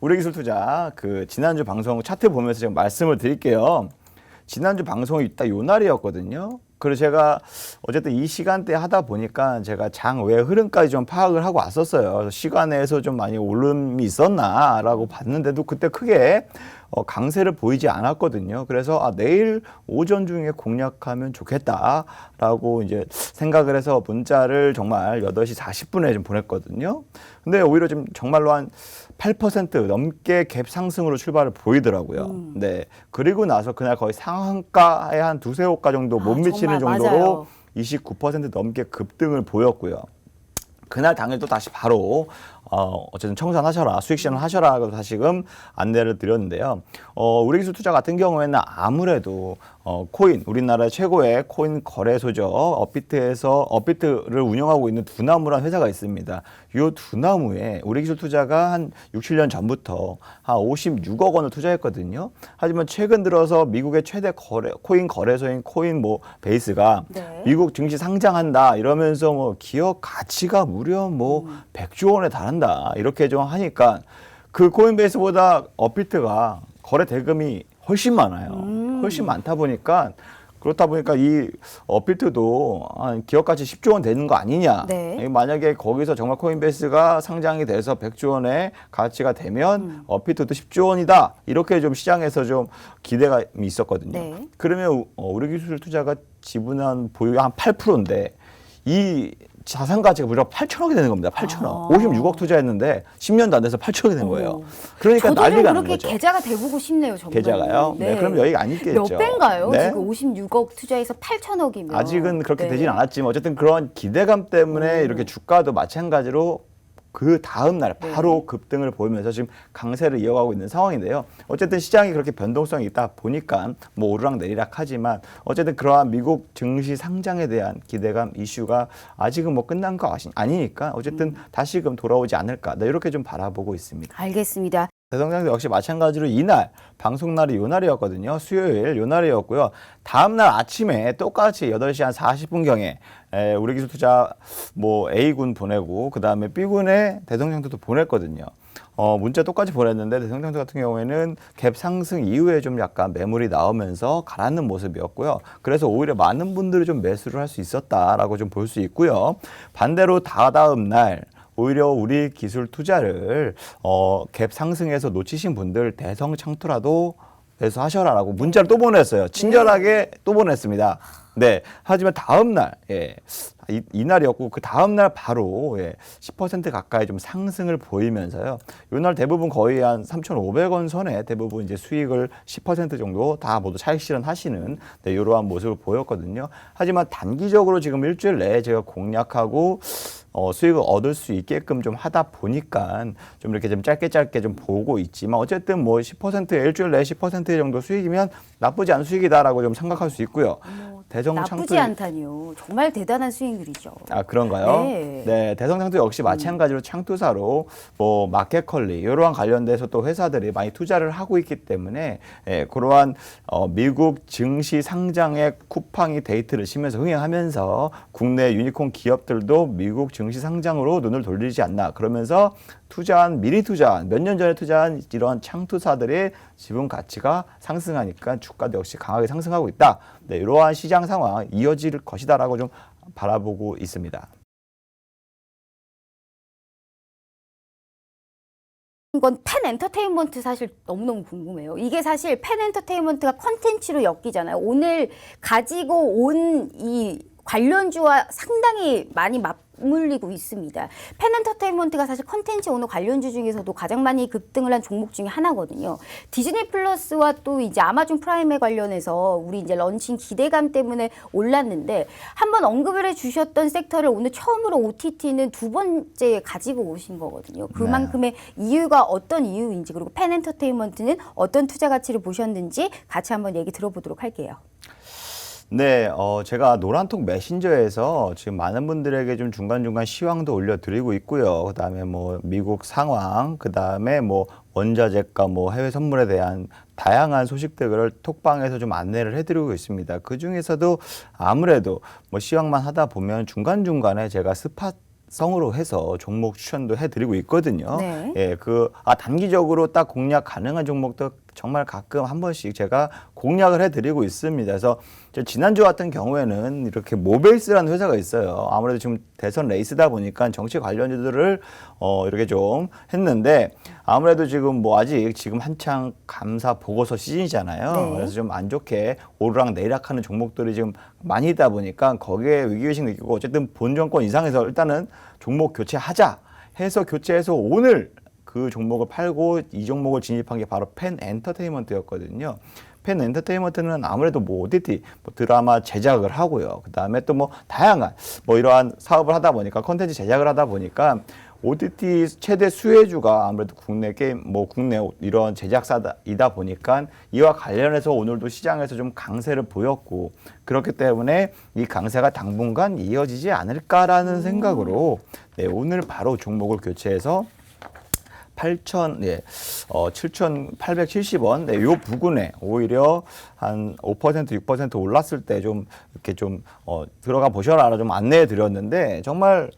우리기술투자 그 지난주 방송 차트 보면서 제가 말씀을 드릴게요. 지난주 방송이 딱 요 날이었거든요. 그래서 제가 어쨌든 이 시간대 하다 보니까 제가 장 외 흐름까지 좀 파악을 하고 왔었어요. 그래서 시간에서 좀 많이 오름이 있었나라고 봤는데도 그때 크게 강세를 보이지 않았거든요. 그래서 내일 오전 중에 공략하면 좋겠다라고 이제 생각을 해서 문자를 정말 8시 40분에 좀 보냈거든요. 근데 오히려 좀 정말로 한 8% 넘게 갭 상승으로 출발을 보이더라고요. 네. 그리고 나서 그날 거의 상한가에 한 두세 호가 정도 못 미치는 정도로 맞아요. 29% 넘게 급등을 보였고요. 그날 당일 또 다시 바로 어쨌든 청산하셔라, 수익 실현하셔라 다시금 안내를 드렸는데요. 우리기술투자 같은 경우에는 아무래도 코인, 우리나라 최고의 코인 거래소죠. 업비트를 운영하고 있는 두나무라는 회사가 있습니다. 이 두나무에 우리기술투자가 한 6, 7년 전부터 한 56억 원을 투자했거든요. 하지만 최근 들어서 미국의 최대 코인 거래소인 코인 베이스가 네. 미국 증시 상장한다 이러면서 기업 가치가 무려 100조 원에 달한다 이렇게 좀 하니까 그 코인베이스보다 업비트가 거래 대금이 훨씬 많아요. 훨씬 많다 보니까 그렇다 보니까 이 업비트도 기업 가치 10조 원 되는 거 아니냐. 네. 만약에 거기서 정말 코인베이스가 상장이 돼서 100조 원의 가치가 되면 업비트도 10조 원이다. 이렇게 좀 시장에서 좀 기대가 있었거든요. 네. 그러면 우리기술투자가 지분한 보유가 한 8%인데 이 자산 가치가 무려 8천억이 되는 겁니다. 8천억. 56억 투자했는데 10년도 안 돼서 8천억이 된 거예요. 그러니까 저도 난리가 좀 나는 그렇게 거죠. 계좌가 돼보고 싶네요, 정말. 계좌가요? 네. 그럼 여기가 아니겠죠. 몇 배인가요? 네? 지금 56억 투자해서 8천억이면. 아직은 그렇게 네. 되진 않았지만 어쨌든 그런 기대감 때문에 이렇게 주가도 마찬가지로 그 다음 날 바로 급등을 보이면서 지금 강세를 이어가고 있는 상황인데요. 어쨌든 시장이 그렇게 변동성이 있다 보니까 오르락 내리락 하지만 어쨌든 그러한 미국 증시 상장에 대한 기대감 이슈가 아직은 끝난 거 아니니까 어쨌든 다시금 돌아오지 않을까. 네, 이렇게 좀 바라보고 있습니다. 알겠습니다. 대성장도 역시 마찬가지로 이날 방송날이 요 날이었거든요. 수요일 요 날이었고요. 다음날 아침에 똑같이 8시 한 40분경에 우리기술투자 A군 보내고 그 다음에 B군에 대성장도도 보냈거든요. 문자 똑같이 보냈는데 대성장도 같은 경우에는 갭 상승 이후에 좀 약간 매물이 나오면서 가라앉는 모습이었고요. 그래서 오히려 많은 분들이 좀 매수를 할 수 있었다라고 좀 볼 수 있고요. 반대로 다다음 날 오히려 우리 기술 투자를 갭 상승에서 놓치신 분들 대성창투라도 매수하셔라라고 문자를 또 보냈어요. 친절하게 또 보냈습니다. 네. 하지만 다음 날, 이날이었고 그 다음 날 바로 10% 가까이 좀 상승을 보이면서요. 이날 대부분 거의 한 3,500원 선에 대부분 이제 수익을 10% 정도 다 모두 차익 실현하시는 이러한 모습을 보였거든요. 하지만 단기적으로 지금 일주일 내에 제가 공략하고 수익을 얻을 수 있게끔 좀 하다 보니까 좀 이렇게 좀 짧게 좀 보고 있지만 어쨌든 10% 일주일 내에 10% 정도 수익이면 나쁘지 않은 수익이다라고 좀 생각할 수 있고요. 나쁘지 않다니요. 정말 대단한 수익률이죠. 그런가요? 네. 네, 대성장도 역시 마찬가지로 창투사로 마켓컬리 이러한 관련돼서 또 회사들이 많이 투자를 하고 있기 때문에 그러한 미국 증시 상장의 쿠팡이 데이트를 치면서 흥행하면서 국내 유니콘 기업들도 미국 증시 상장으로 눈을 돌리지 않나 그러면서 미리 투자한 몇 년 전에 투자한 이러한 창투사들의 지분 가치가 상승하니까 주가도 역시 강하게 상승하고 있다. 네, 이러한 시장 상황 이어질 것이다라고 좀 바라보고 있습니다. 이건 펜 엔터테인먼트 사실 너무너무 궁금해요. 이게 사실 펜 엔터테인먼트가 컨텐츠로 엮이잖아요. 오늘 가지고 온 이 관련주와 상당히 많이 맞물리고 있습니다. 펜 엔터테인먼트가 사실 컨텐츠 오늘 관련주 중에서도 가장 많이 급등을 한 종목 중에 하나거든요. 디즈니 플러스와 또 이제 아마존 프라임에 관련해서 우리 이제 런칭 기대감 때문에 올랐는데 한번 언급을 해주셨던 섹터를 오늘 처음으로 OTT는 두 번째 가지고 오신 거거든요. 그만큼의 이유가 어떤 이유인지 그리고 펜 엔터테인먼트는 어떤 투자 가치를 보셨는지 같이 한번 얘기 들어보도록 할게요. 네, 제가 노란톡 메신저에서 지금 많은 분들에게 좀 중간중간 시황도 올려드리고 있고요. 그 다음에 미국 상황, 그 다음에 원자재가 해외 선물에 대한 다양한 소식들을 톡방에서 좀 안내를 해드리고 있습니다. 그 중에서도 아무래도 시황만 하다 보면 중간중간에 제가 스팟 성으로 해서 종목 추천도 해드리고 있거든요. 네. 예, 단기적으로 딱 공략 가능한 종목도 정말 가끔 한 번씩 제가 공략을 해드리고 있습니다. 그래서 지난주 같은 경우에는 이렇게 모베이스라는 회사가 있어요. 아무래도 지금 대선 레이스다 보니까 정치 관련주들을 이렇게 좀 했는데 아무래도 지금 아직 지금 한창 감사 보고서 시즌이잖아요. 네. 그래서 좀 안 좋게 오르락 내리락하는 종목들이 지금 많이 있다 보니까 거기에 위기의식 느끼고 어쨌든 본 정권 이상에서 일단은 종목 교체하자 해서 교체해서 오늘 그 종목을 팔고 이 종목을 진입한 게 바로 펜 엔터테인먼트였거든요. 펜 엔터테인먼트는 아무래도 OTT 드라마 제작을 하고요. 그 다음에 또 다양한 이러한 사업을 하다 보니까 컨텐츠 제작을 하다 보니까 OTT 최대 수혜주가 아무래도 국내 게임, 국내 이런 제작사이다 보니까 이와 관련해서 오늘도 시장에서 좀 강세를 보였고 그렇기 때문에 이 강세가 당분간 이어지지 않을까라는 생각으로 오늘 바로 종목을 교체해서 7,870원, 요 부근에 오히려 한 5%, 6% 올랐을 때 좀 이렇게 들어가 보셔라 좀 안내해 드렸는데 정말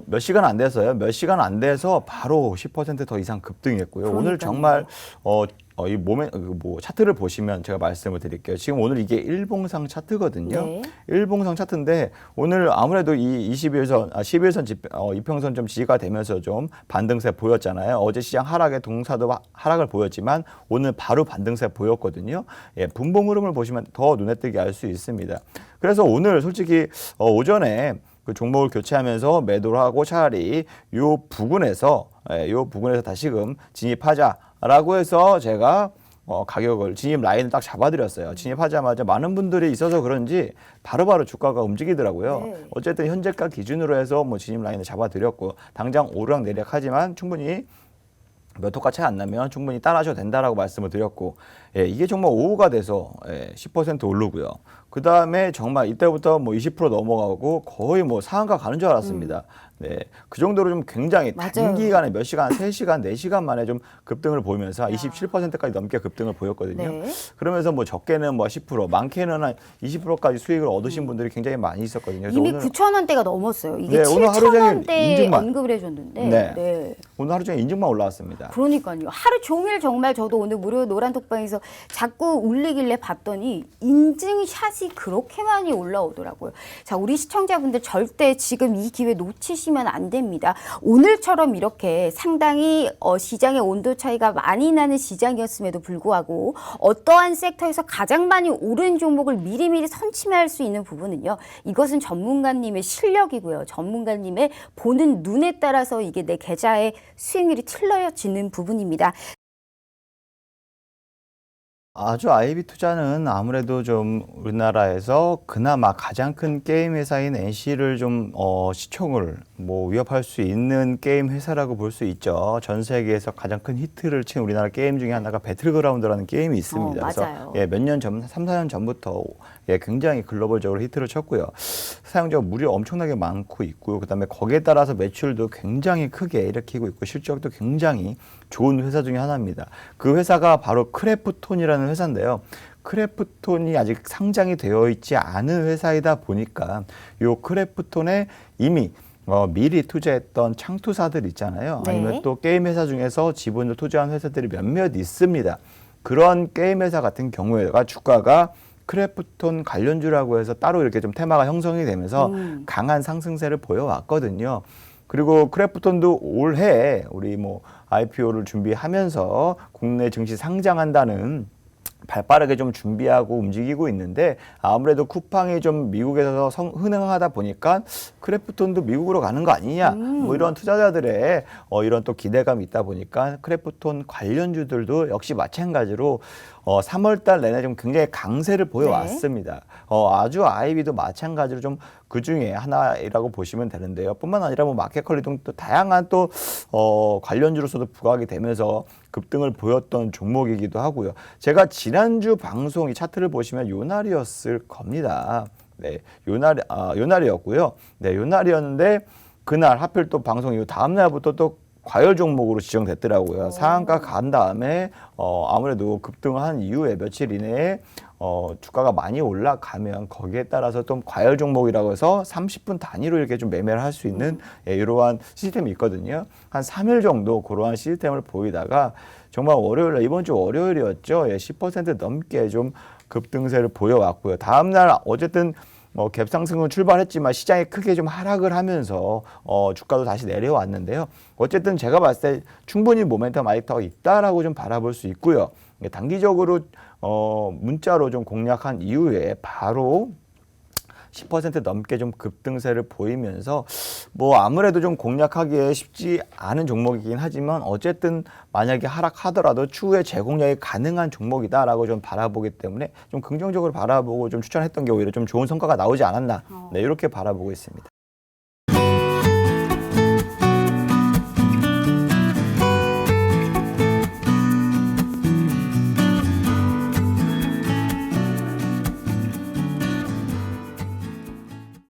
몇 시간 안 돼서요. 몇 시간 안 돼서 바로 10% 더 이상 급등했고요. 그러니까요. 오늘 정말 이 차트를 보시면 제가 말씀을 드릴게요. 지금 오늘 이게 일봉상 차트거든요. 네. 일봉상 차트인데 오늘 아무래도 이 11선 이평선 좀 지지가 되면서 좀 반등세 보였잖아요. 어제 시장 하락에 동사도 하락을 보였지만 오늘 바로 반등세 보였거든요. 예, 분봉 흐름을 보시면 더 눈에 띄게 알 수 있습니다. 그래서 오늘 솔직히 오전에 그 종목을 교체하면서 매도를 하고 차라리 요 부근에서 다시금 진입하자라고 해서 제가 가격을 진입 라인을 딱 잡아드렸어요. 진입하자마자 많은 분들이 있어서 그런지 바로바로 주가가 움직이더라고요. 네. 어쨌든 현재가 기준으로 해서 진입 라인을 잡아드렸고 당장 오르락 내리락하지만 충분히 몇 호가 차이 안 나면 충분히 따라하셔도 된다라고 말씀을 드렸고 이게 정말 오후가 돼서 10% 오르고요. 그 다음에 정말 이때부터 20% 넘어가고 거의 상한가 가는 줄 알았습니다. 네, 그 정도로 좀 굉장히 맞아요. 단기간에 몇 시간, 3시간, 4시간 만에 좀 급등을 보이면서 27%까지 넘게 급등을 보였거든요. 네. 그러면서 적게는 10%, 많게는 한 20%까지 수익을 얻으신 분들이 굉장히 많이 있었거든요. 그래서 이미 오늘 9,000원대가 넘었어요. 이게 네, 오늘 하루 종일 7,000원대 인증만. 언급을 해줬는데. 네. 네. 오늘 하루 종일 인증만 올라왔습니다. 그러니까요. 하루 종일 정말 저도 오늘 무료 노란톡방에서 자꾸 울리길래 봤더니 인증샷이 그렇게 많이 올라오더라고요. 자, 우리 시청자분들 절대 지금 이 기회 놓치시면 안 됩니다. 오늘처럼 이렇게 상당히 시장의 온도 차이가 많이 나는 시장이었음에도 불구하고 어떠한 섹터에서 가장 많이 오른 종목을 미리미리 선침할 수 있는 부분은요. 이것은 전문가님의 실력이고요. 전문가님의 보는 눈에 따라서 이게 내 계좌의 수익률이 틀려지는 부분입니다. 아주 아이비 투자는 아무래도 좀 우리나라에서 그나마 가장 큰 게임 회사인 NC를 좀 시총을 위협할 수 있는 게임 회사라고 볼 수 있죠. 전 세계에서 가장 큰 히트를 친 우리나라 게임 중에 하나가 배틀그라운드라는 게임이 있습니다. 맞아요. 그래서 몇 년 전, 3, 4년 전부터 굉장히 글로벌적으로 히트를 쳤고요. 사용자가 무려 엄청나게 많고 있고요. 그다음에 거기에 따라서 매출도 굉장히 크게 일으키고 있고 실적도 굉장히 좋은 회사 중에 하나입니다. 그 회사가 바로 크래프톤이라는 회사인데요. 크래프톤이 아직 상장이 되어 있지 않은 회사이다 보니까 요 크래프톤에 이미 미리 투자했던 창투사들 있잖아요. 네. 아니면 또 게임 회사 중에서 지분을 투자한 회사들이 몇몇 있습니다. 그런 게임 회사 같은 경우에가 주가가 크래프톤 관련주라고 해서 따로 이렇게 좀 테마가 형성이 되면서 강한 상승세를 보여왔거든요. 그리고 크래프톤도 올해 우리 IPO를 준비하면서 국내 증시 상장한다는 발빠르게 좀 준비하고 움직이고 있는데 아무래도 쿠팡이 좀 미국에서 흥행하다 보니까 크래프톤도 미국으로 가는 거 아니냐 이런 투자자들의 이런 또 기대감이 있다 보니까 크래프톤 관련주들도 역시 마찬가지로 3월달 내내 좀 굉장히 강세를 보여왔습니다. 아주 아이비도 마찬가지로 좀 그 중에 하나라고 보시면 되는데요. 뿐만 아니라 마켓컬리등 또 다양한 또 관련주로서도 부각이 되면서 급등을 보였던 종목이기도 하고요. 제가 지난주 방송 이 차트를 보시면 요날이었을 겁니다. 네, 요날이었고요. 네, 요날이었는데 그날 하필 또 방송 이후 다음 날부터 또 과열 종목으로 지정됐더라고요. 상한가 간 다음에 아무래도 급등한 이후에 며칠 이내에 주가가 많이 올라가면 거기에 따라서 좀 과열 종목이라고 해서 30분 단위로 이렇게 좀 매매를 할 수 있는 이러한 시스템이 있거든요. 한 3일 정도 그러한 시스템을 보이다가 정말 월요일, 이번 주 월요일이었죠. 10% 넘게 좀 급등세를 보여왔고요. 다음날 어쨌든 갭상승은 출발했지만 시장이 크게 좀 하락을 하면서 주가도 다시 내려왔는데요. 어쨌든 제가 봤을 때 충분히 모멘텀 아직도 있다라고 좀 바라볼 수 있고요. 단기적으로 문자로 좀 공략한 이후에 바로 10% 넘게 좀 급등세를 보이면서 뭐 아무래도 좀 공략하기에 쉽지 않은 종목이긴 하지만 어쨌든 만약에 하락하더라도 추후에 재공략이 가능한 종목이다라고 좀 바라보기 때문에 좀 긍정적으로 바라보고 좀 추천했던 게 오히려 좀 좋은 성과가 나오지 않았나 네, 이렇게 바라보고 있습니다.